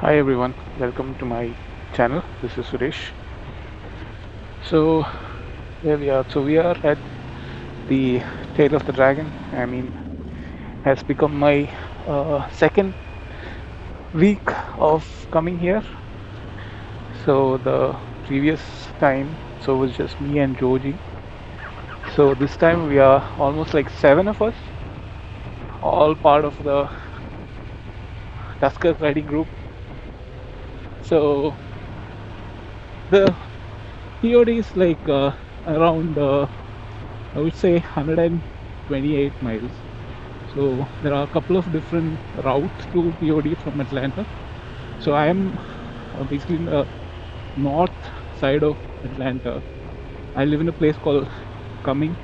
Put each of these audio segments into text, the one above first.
Hi everyone, welcome to my channel. This is Suresh. So here we are. So we are at the tail of the dragon. Has become my second week of coming here. So the previous time, so it was just me and Joji. So this time we are almost like seven of us, all part of the Tuskers riding group. So the TOD is like around I would say 128 miles. So there are a couple of different routes to TOD from Atlanta. So I am basically in the north side of Atlanta. I live in a place called Cumming.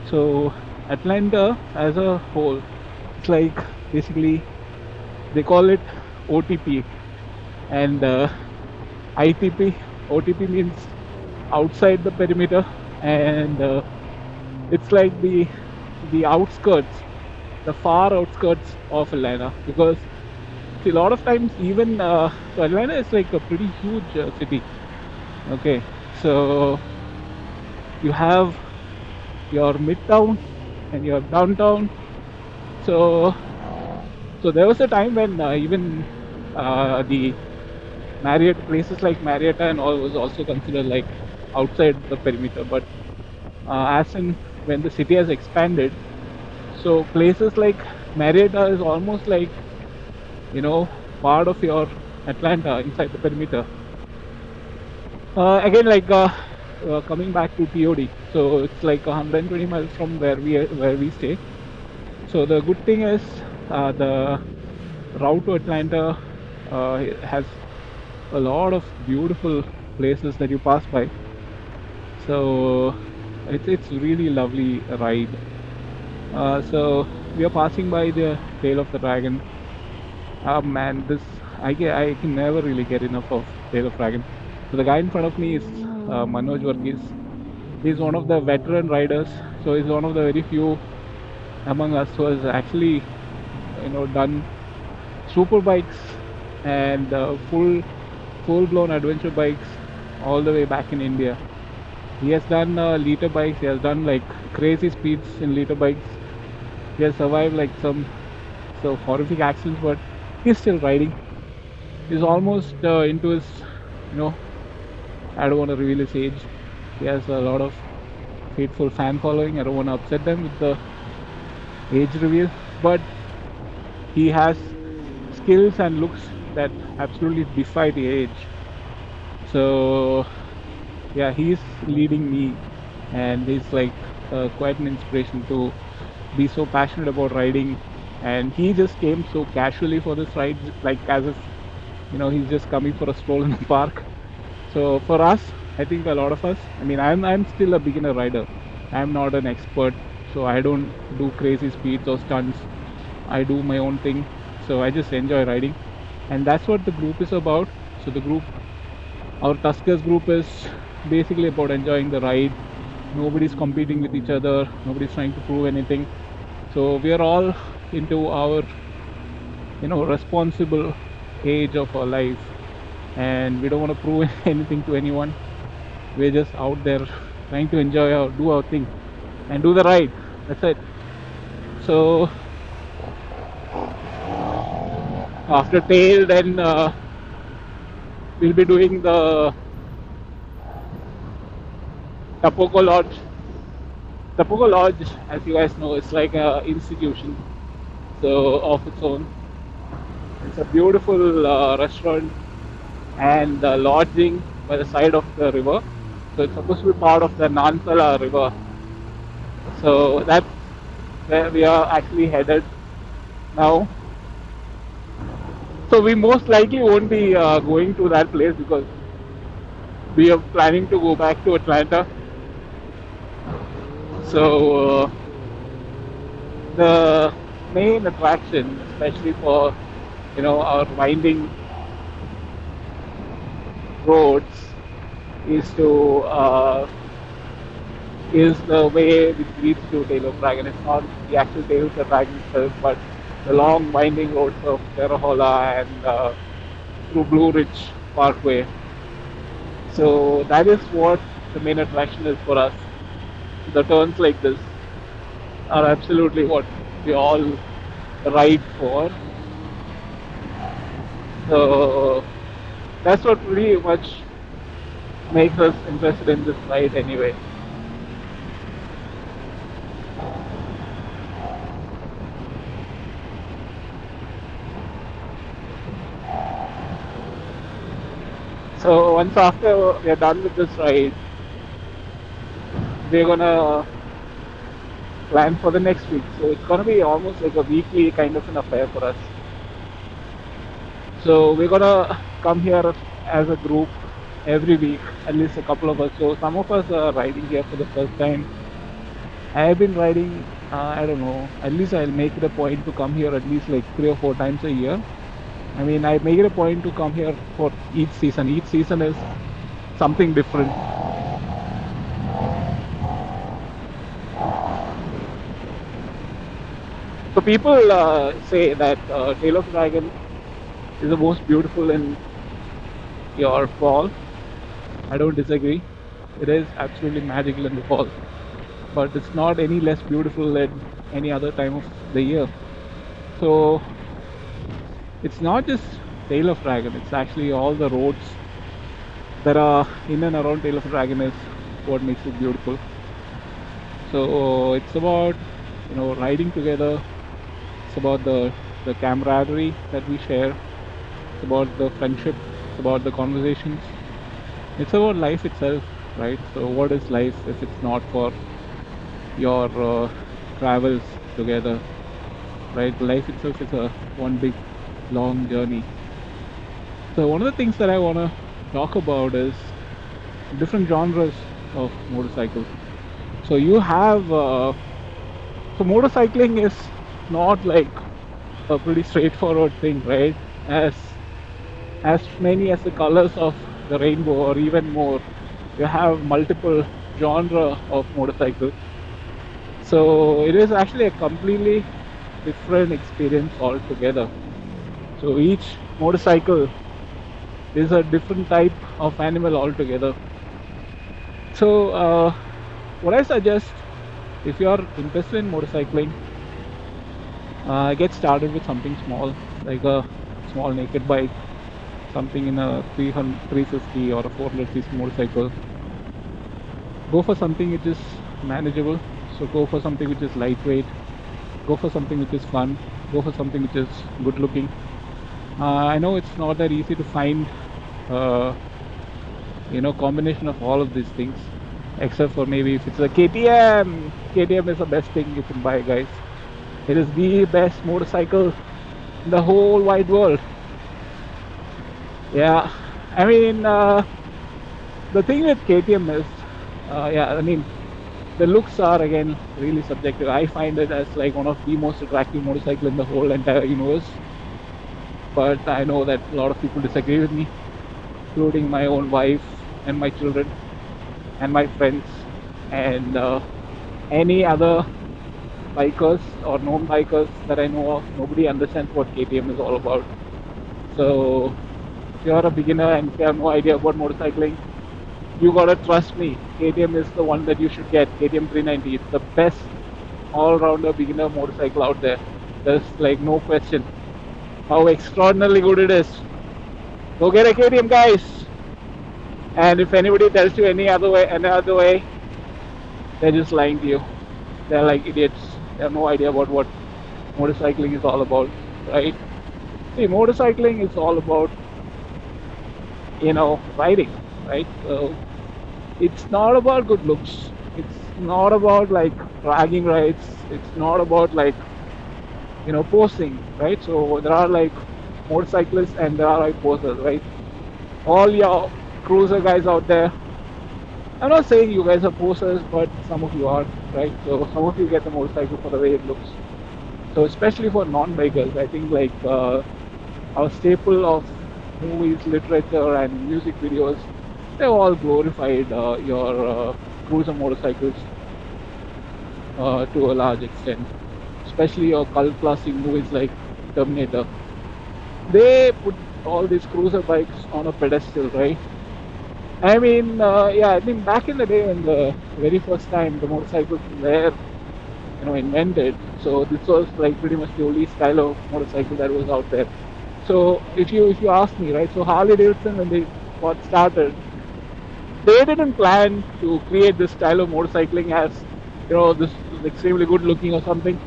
So Atlanta as a whole, it's like basically they call it OTP and ITP. OTP means outside the perimeter, and it's like the outskirts, the far outskirts of Atlanta. Because see, a lot of times even so Atlanta is like a pretty huge city. Okay, so you have your midtown and your downtown. So there was a time when even the Marriott places like Marietta and all was also considered like outside the perimeter. But as in when the city has expanded, so places like Marietta is almost like you know part of your Atlanta inside the perimeter. Again, like coming back to TOD, so it's like 120 miles from where we stay. So the good thing is the route to Atlanta has a lot of beautiful places that you pass by. So it's really lovely ride. So we are passing by the tail of the dragon. Ah man, this I can never really get enough of Tail of Dragon. So the guy in front of me is Manoj Varghese. He's one of the veteran riders. So he's one of the very few among us who has actually done super bikes and full blown adventure bikes all the way back in India. He has done liter bikes. He has done like crazy speeds in liter bikes. He has survived like some so horrific accidents, but he's still riding. He's almost into his, you know, I don't want to reveal his age. He has a lot of faithful fan following. I don't want to upset them with the age reveal, but he has skills and looks that absolutely defy the age. So, yeah, he's leading me, and he's like quite an inspiration to be so passionate about riding. And he just came so casually for this ride, like as if he's just coming for a stroll in the park. So for us, I think a lot of us, I'm still a beginner rider. I'm not an expert, so I don't do crazy speeds or stunts. I do my own thing, so I just enjoy riding, and that's what the group is about. So the group, our Tuskers group, is basically about enjoying the ride. Nobody's competing with each other. Nobody's trying to prove anything. So we are all into our responsible age of our life, and we don't want to prove anything to anyone. We're just out there trying to enjoy do our thing and do the ride. That's it. So after tail, then we'll be doing the Tapoco Lodge. Tapoco Lodge, as you guys know, is like a institution, so of its own. It's a beautiful restaurant and lodging by the side of the river. So it's supposed to be part of the Nansala River. So that's where we are actually headed now. So we most likely won't be going to that place because we are planning to go back to Atlanta. So the main attraction, especially for our winding roads, is to is the way which leads to Tail of Dragon. It's not the actual Tail of the Dragon itself, but the long winding roads of Terrahola and through Blue Ridge Parkway. So that is what the main attraction is for us. The turns like this are absolutely what we all ride for. So that's what pretty much makes us interested in this ride anyway. So once after we are done with this ride, we're gonna plan for the next week. So it's gonna be almost like a weekly kind of an affair for us. So we're gonna come here as a group every week, at least a couple of us. So some of us are riding here for the first time. I have been riding, I don't know, at least I'll make it a point to come here at least like 3 or 4 times a year. I mean, I make it a point to come here for each season. Each season is something different. So people say that Tail of Dragon is the most beautiful in your fall. I don't disagree. It is absolutely magical in the fall, but it's not any less beautiful than any other time of the year. So it's not just Tail of Dragon, it's actually all the roads that are in and around Tail of Dragon is what makes it beautiful. So it's about, riding together. It's about the camaraderie that we share. It's about the friendship. It's about the conversations. It's about life itself, right? So what is life if it's not for your travels together, right? Life itself is a one big long journey. So one of the things that I want to talk about is different genres of motorcycles. So you have so motorcycling is not like a pretty straightforward thing, right? As many as the colors of the rainbow or even more, you have multiple genre of motorcycles. So it is actually a completely different experience altogether. So each motorcycle is a different type of animal altogether. So what I suggest, if you are interested in motorcycling, get started with something small, like a small naked bike, something in a 300, 350 or a 400cc motorcycle. Go for something which is manageable. So go for something which is lightweight. Go for something which is fun. Go for something which is good looking. I know it's not that easy to find, uh, combination of all of these things, except for maybe if it's a KTM. KTM is the best thing you can buy, guys. It is the best motorcycle in the whole wide world. Yeah, I mean, the thing with KTM is, yeah, I mean, the looks are again really subjective. I find it as like one of the most attractive motorcycle in the whole entire universe. But I know that a lot of people disagree with me, including my own wife and my children and my friends and any other bikers or non-bikers that I know of. Nobody understands what KTM is all about. So if you're a beginner and if you have no idea about motorcycling, you gotta trust me. KTM is the one that you should get. KTM 390. It's the best all-rounder beginner motorcycle out there. There's like no question how extraordinarily good it is. Go get a KTM, guys. And if anybody tells you any other way, they're just lying to you. They're like idiots. They have no idea about what motorcycling is all about, right? See, motorcycling is all about, riding, right? So it's not about good looks. It's not about like bragging rights. It's not about like, posing, right? So there are like motorcyclists and there are like posers, right? All your cruiser guys out there, I'm not saying you guys are posers, but some of you are, right? So some of you get the motorcycle for the way it looks. So especially for non-bikers, I think like our staple of movies, literature, and music videos, they've all glorified your cruiser motorcycles to a large extent. Especially your cult classic movies like Terminator. They put all these cruiser bikes on a pedestal, right? I mean, yeah, I mean, back in the day when the very first time the motorcycles were, invented, so this was like pretty much the only style of motorcycle that was out there. So if you ask me, right, so Harley Davidson when they got started, they didn't plan to create this style of motorcycling as, this is extremely good looking or something.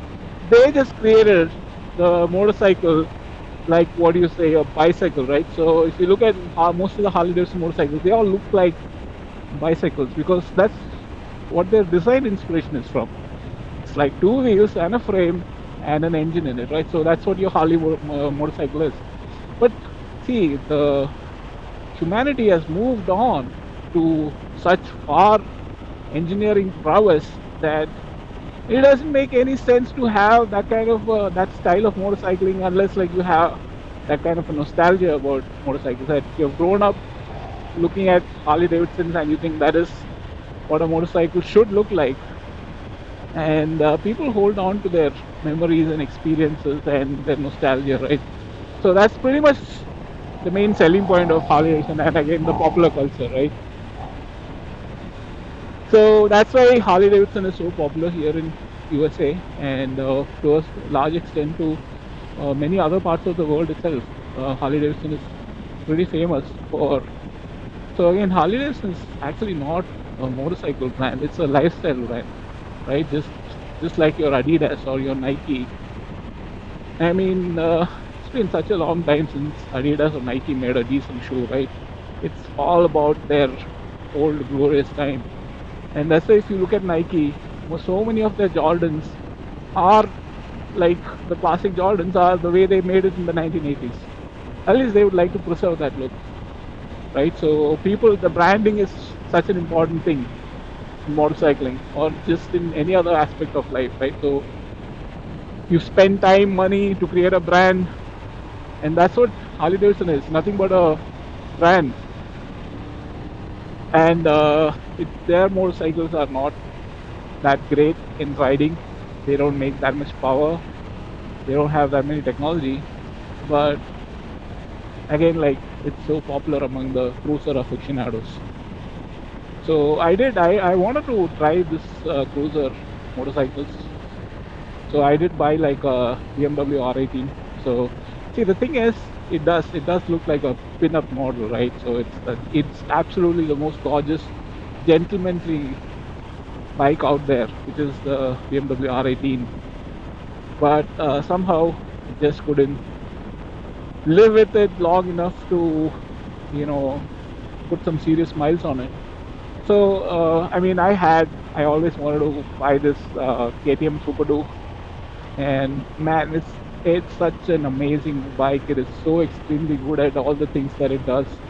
They just created the motorcycle like, what do you say, a bicycle, right? So if you look at how most of the Harley Davidson motorcycles, they all look like bicycles because that's what their design inspiration is from. It's like two wheels and a frame and an engine in it, right? So that's what your Harley motorcycle is. But see, the humanity has moved on to such far engineering prowess that it doesn't make any sense to have that kind of that style of motorcycling unless like you have that kind of a nostalgia about motorcycles, that you've grown up looking at Harley Davidsons and you think that is what a motorcycle should look like. And people hold on to their memories and experiences and their nostalgia, right? So that's pretty much the main selling point of Harley Davidson, and again the popular culture, right? So that's why Harley Davidson is so popular here in USA, and to a large extent to many other parts of the world itself. Harley Davidson is pretty famous for. So again, Harley Davidson is actually not a motorcycle brand; it's a lifestyle brand, right? Just like your Adidas or your Nike. I mean, it's been such a long time since Adidas or Nike made a decent shoe, right? It's all about their old glorious time. And that's why if you look at Nike, so many of their Jordans are like the classic Jordans are the way they made it in the 1980s. At least they would like to preserve that look, right? So people, the branding is such an important thing in motorcycling or just in any other aspect of life, right? So you spend time, money to create a brand, and that's what Harley Davidson is, nothing but a brand. And their motorcycles are not that great in riding. They don't make that much power. They don't have that many technology. But again, like, it's so popular among the cruiser aficionados. So I wanted to try this cruiser motorcycles. So I did buy like a BMW R18. So see, the thing is, it does look like a pin-up model, right? So it's absolutely the most gorgeous, gentlemanly bike out there, which is the BMW R18. But somehow it just couldn't live with it long enough to, you know, put some serious miles on it. So I mean, I always wanted to buy this KTM Super Duke, and man, it's such an amazing bike. It is so extremely good at all the things that it does,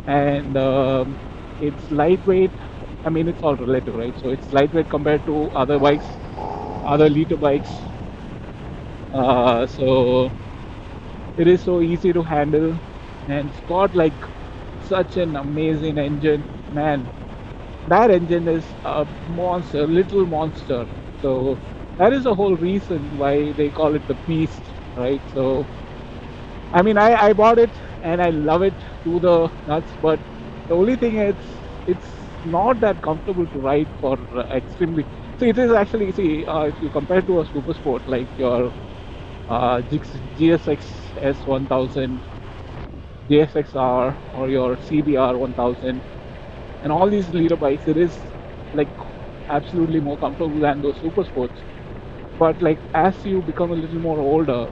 and it's lightweight. I mean, it's all relative, right? So it's lightweight compared to other bikes, other liter bikes. So it is so easy to handle, and it's got like such an amazing engine, man. That engine is a monster, little monster. So that is the whole reason why they call it the beast, right? So I mean, I bought it and I love it to the nuts, but the only thing is it's not that comfortable to ride for extremely. So it is actually, see, if you compare to a super sport like your GSX S1000, GSXR, or your CBR 1000, and all these leader bikes, it is like absolutely more comfortable than those super sports. But like as you become a little more older,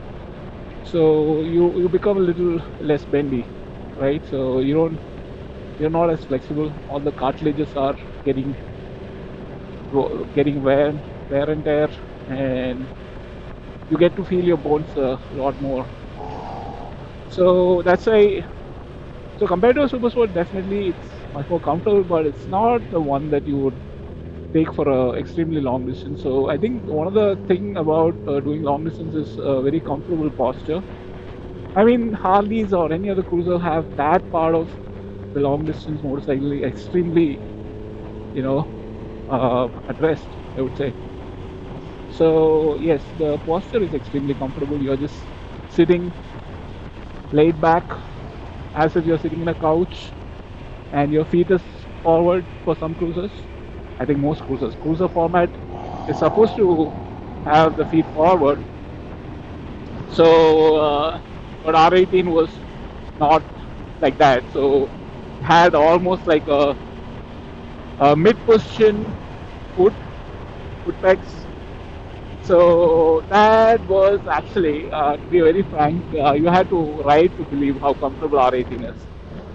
so you become a little less bendy, right? So you're not as flexible. All the cartilages are getting wear and tear, and you get to feel your bones a lot more. So that's why. So compared to a super sport, definitely it's much more comfortable, but it's not the one that you would take for a extremely long distance. So I think one of the thing about doing long distance is a very comfortable posture. I mean, Harleys or any other cruiser have that part of the long distance motorcycle extremely, addressed, I would say. So yes, the posture is extremely comfortable. You're just sitting laid back, as if you're sitting in a couch and your feet is forward for some cruisers. I think most cruisers. Cruiser format is supposed to have the feet forward. So, but R18 was not like that. So, had almost like a mid position foot, foot pegs. So that was actually, to be very frank, you had to ride to believe how comfortable R18 is.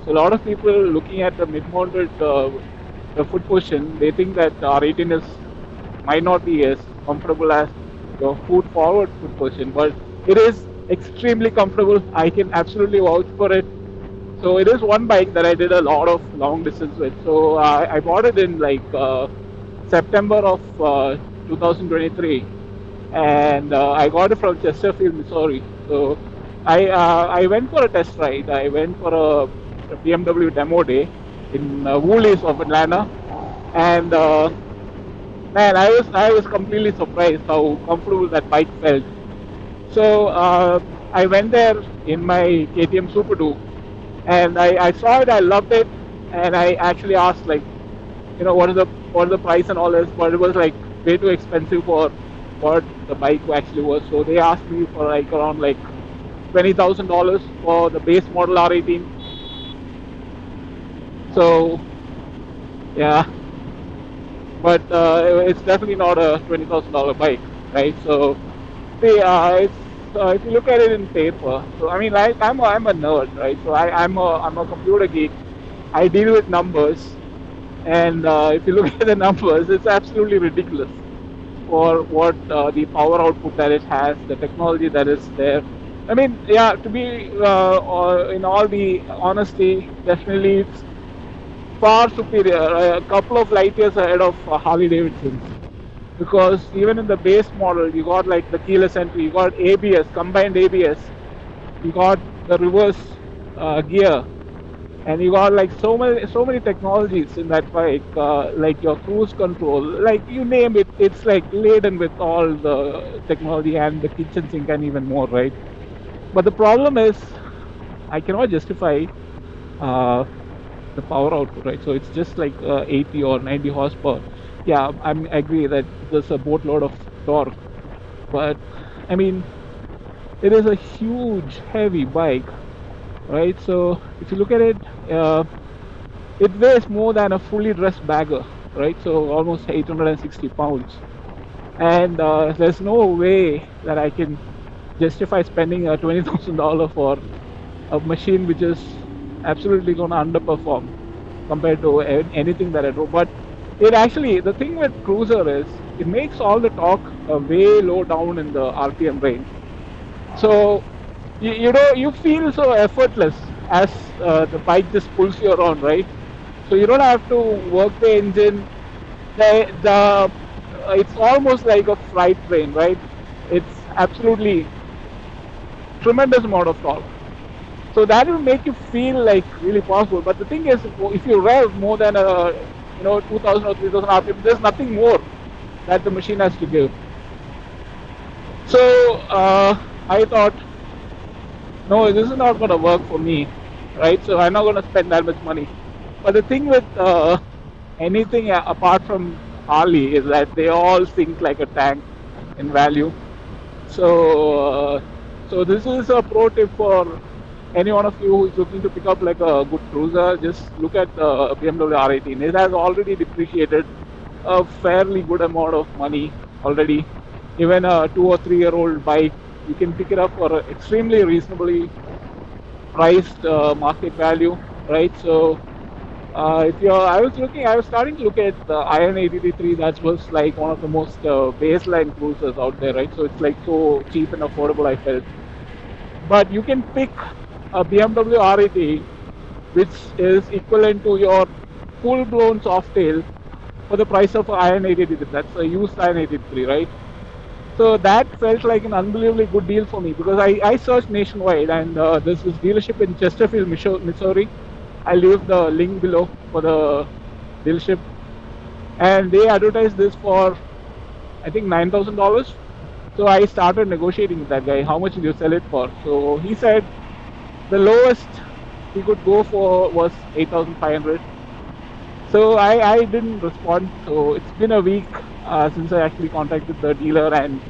So a lot of people looking at the mid-mounted the foot position, they think that R18 is might not be as comfortable as your foot forward foot position, but it is extremely comfortable. I can absolutely vouch for it. So it is one bike that I did a lot of long distance with. So I bought it in like September of 2023, and I got it from Chesterfield, Missouri. So I went for a test ride. I went for a BMW demo day in Woolies of Atlanta, and man, I was completely surprised how comfortable that bike felt. So I went there in my KTM Super Duke, and I saw it. I loved it, and I actually asked like, what is the price and all this, but it was like way too expensive for what the bike actually was. So they asked me for like around like $20,000 for the base model R18. So yeah, but it's definitely not a $20,000 bike, right? So see, if you look at it in paper, so I mean, like I'm a nerd, right? So I'm a computer geek. I deal with numbers, and if you look at the numbers, it's absolutely ridiculous for what the power output that it has, the technology that is there. I mean, yeah, to be in all the honesty, definitely it's far superior, a couple of light years ahead of Harley Davidson. Because even in the base model, you got like the keyless entry, you got ABS, combined ABS, you got the reverse gear, and you got like so many technologies in that bike, like your cruise control, like you name it, it's like laden with all the technology and the kitchen sink and even more, right? But the problem is, I cannot justify uh, the power output, right? So it's just like 80 or 90 horsepower. Yeah, I agree that there's a boatload of torque, but I mean, it is a huge, heavy bike, right? So if you look at it, uh, it weighs more than a fully dressed bagger, right? So almost 860 pounds. And there's no way that I can justify spending $20,000 for a machine which is absolutely going to underperform compared to anything that I do. But it actually, the thing with Cruiser is it makes all the torque way low down in the RPM range. So you feel so effortless as the bike just pulls you around, right? So you don't have to work the engine. The It's almost like a freight train, right? It's absolutely tremendous amount of torque. So that will make you feel like really powerful. But the thing is, if you rev more than 2,000 or 3,000 RPM, there's nothing more that the machine has to give. So I thought, no, this is not going to work for me, right? So I'm not going to spend that much money. But the thing with anything apart from Harley is that they all sink like a tank in value. So, so this is a pro tip for any one of you who is looking to pick up like a good cruiser. Just look at the BMW R18. It has already depreciated a fairly good amount of money already. Even a 2 or 3 year old bike, you can pick it up for an extremely reasonably priced market value, right? So if you're, I was starting to look at the Iron 83. That was like one of the most baseline cruisers out there, right? So it's like so cheap and affordable, I felt. But you can pick a BMW R18, which is equivalent to your full-blown Softail for the price of an Iron 83. That's a used Iron 83, right? So that felt like an unbelievably good deal for me because I searched nationwide, and there's this dealership in Chesterfield, Missouri. I'll leave the link below for the dealership. And they advertised this for, I think, $9,000. So I started negotiating with that guy. How much did you sell it for? So he said the lowest he could go for was 8,500. So I didn't respond. So it's been a week since I actually contacted the dealer, and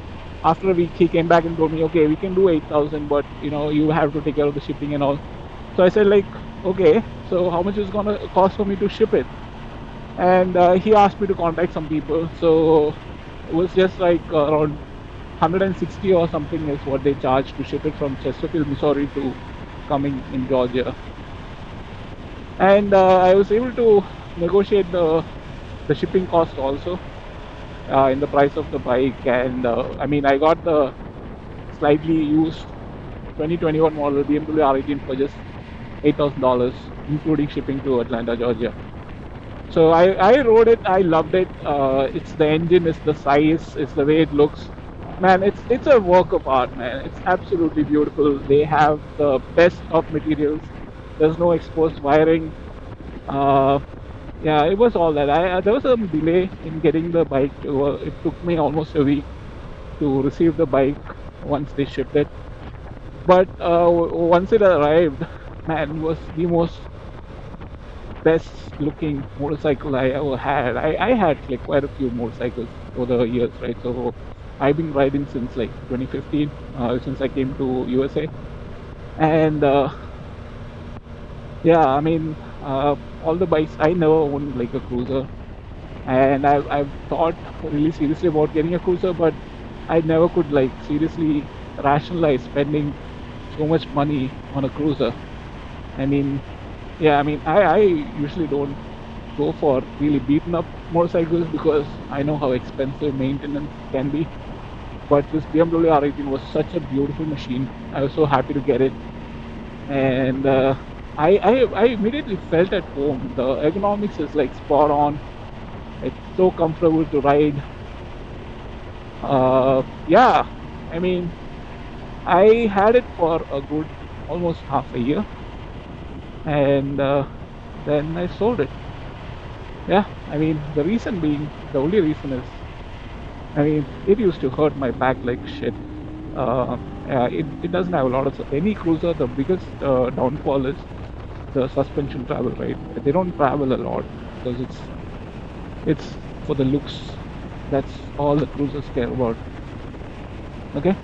after a week he came back and told me, okay, we can do 8,000, but you have to take care of the shipping and all. So I said like, okay, so how much is gonna cost for me to ship it? And he asked me to contact some people. So it was just like around 160 or something is what they charge to ship it from Chesterfield, Missouri to Cumming in Georgia. And I was able to negotiate the shipping cost also in the price of the bike. And I mean, I got the slightly used 2021 model BMW R18 for just $8,000, including shipping to Atlanta, Georgia. So I rode it. I loved it. It's the engine, it's the size, it's the way it looks. Man, it's a work of art, man. It's absolutely beautiful. They have the best of materials. There's no exposed wiring. Uh, yeah, it was all that. There was some delay in getting the bike. It took me almost a week to receive the bike once they shipped it. But once it arrived, man, it was the most best looking motorcycle I ever had. I had like quite a few motorcycles over the years, right? So I've been riding since like 2015, since I came to USA. And yeah, I mean, all the bikes, I never owned like a cruiser. And I've thought really seriously about getting a cruiser, but I never could like seriously rationalize spending so much money on a cruiser. I mean, yeah, I mean, I usually don't go for really beaten up motorcycles because I know how expensive maintenance can be. But this BMW R18 was such a beautiful machine. I was so happy to get it, and I immediately felt at home. The ergonomics is like spot on. It's so comfortable to ride. Yeah, I mean, I had it for a good almost half a year, and then I sold it. Yeah, I mean, the only reason is, I mean, it used to hurt my back like shit. It doesn't have a lot of, any cruiser, the biggest downfall is the suspension travel, right? They don't travel a lot because it's for the looks. That's all the cruisers care about. Okay.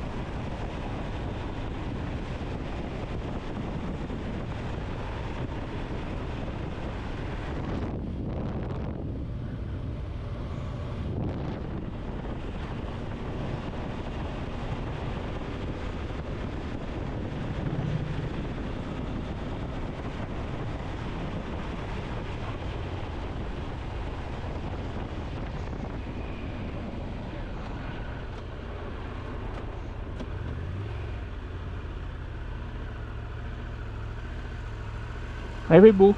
Maybe Boo.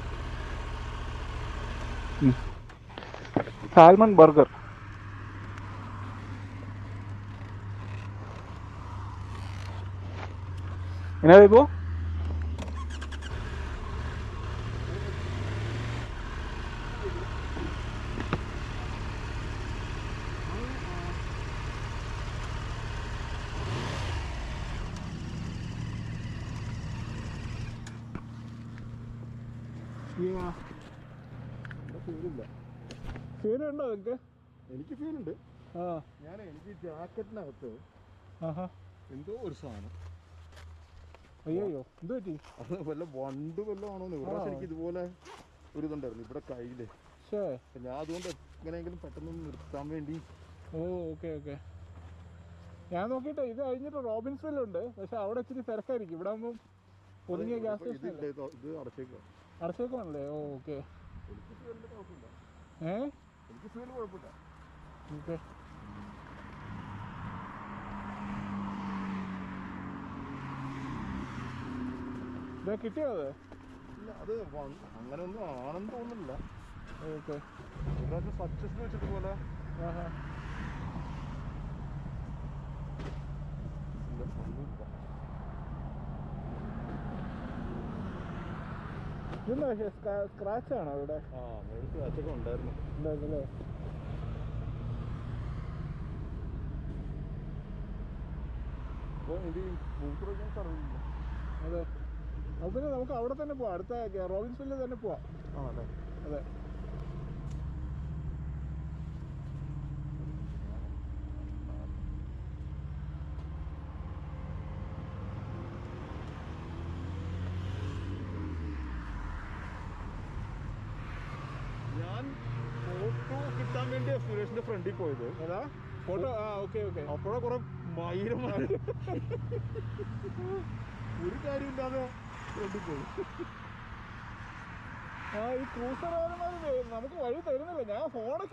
Salmon burger. Maybe Boo. Yeah. ഫീലില്ല. ഫീലുണ്ടോ നിങ്ങൾക്ക്? എനിക്ക് ഫീലുണ്ട്. ആ, എനിക്ക് ജാക്കറ്റിനകത്ത് എന്തോ ഒരു സാധനം. അയ്യോ എന്ത് പറ്റി? അത് വല്ല വണ്ട് വല്ലതും ആണോ? ഒരു പ്രാവശ്യം എനിക്ക് ഇതുപോലെ ഒരു ഇതുണ്ടായിരുന്നു ഇവിടെ കയ്യിൽ. അപ്പം ഞാൻ അതുകൊണ്ട് എങ്ങനെയെങ്കിലും പെട്ടെന്ന് നിർത്താൻ വേണ്ടി. ഓ, ഓക്കെ ഓക്കെ. ഞാൻ നോക്കിയിട്ട് ഇത് കഴിഞ്ഞിട്ട് റോബിൻസ്വില്ലുണ്ട്, പക്ഷെ അവിടെ ഇച്ചിരി തിരക്കായിരിക്കും. ഇവിടെ ആകുമ്പോൾ ഒതുങ്ങിയ ഗ്യാസ് സ്റ്റേഷൻ ഇത് അടച്ചേക്കുവാണല്ലേ? ഓ, ഓക്കെ. എനിക്ക് ഫീലിൻ്റെ കുഴപ്പമില്ല. എനിക്ക് ഫീൽ കുഴപ്പമില്ല. ഓക്കെ. ഇത് കിട്ടിയോ അത്? ഇല്ല, അത് അങ്ങനെ ഒന്നും ആണെന്ന് തോന്നുന്നില്ല. ഓക്കെ. ഒരു പ്രാവശ്യം സക്സസ് വെച്ചിട്ട് പോലെ. ഇതെന്താ സ്ക്രാച്ച് ആണോ ഇവിടെ? ആ, സ്ക്രാച്ചൊക്കെ ഉണ്ടായിരുന്നു. ഉണ്ടായിരുന്നല്ലേ? അപ്പോൾ ഇത് മൂത്രമൊഴിക്കാൻ സ്ഥലമില്ല. അതെ. അപ്പോൾ പിന്നെ നമുക്ക് അവിടെ തന്നെ പോവാം, അടുത്ത റോബിൻസ്വില്ലിൽ തന്നെ പോവാം. അതെ അതെ. ഞാൻ ഫോട്ടോ കിട്ടാൻ വേണ്ടിയാണ് സുരേഷിന്റെ ഫ്രണ്ടിൽ പോയത്. ഏതാ ഫോട്ടോ? ആ ഓക്കെ ഓക്കെ. അപ്പോഴാ കുറെ മയിരന്മാർ ഒരു കാര്യമില്ലാതെ ഫ്രണ്ടിൽ പോയി. ആ ഈ ക്രൂസർമാർ നമുക്ക് വഴി തരുന്നില്ല. ഞാൻ ഫോണൊക്കെ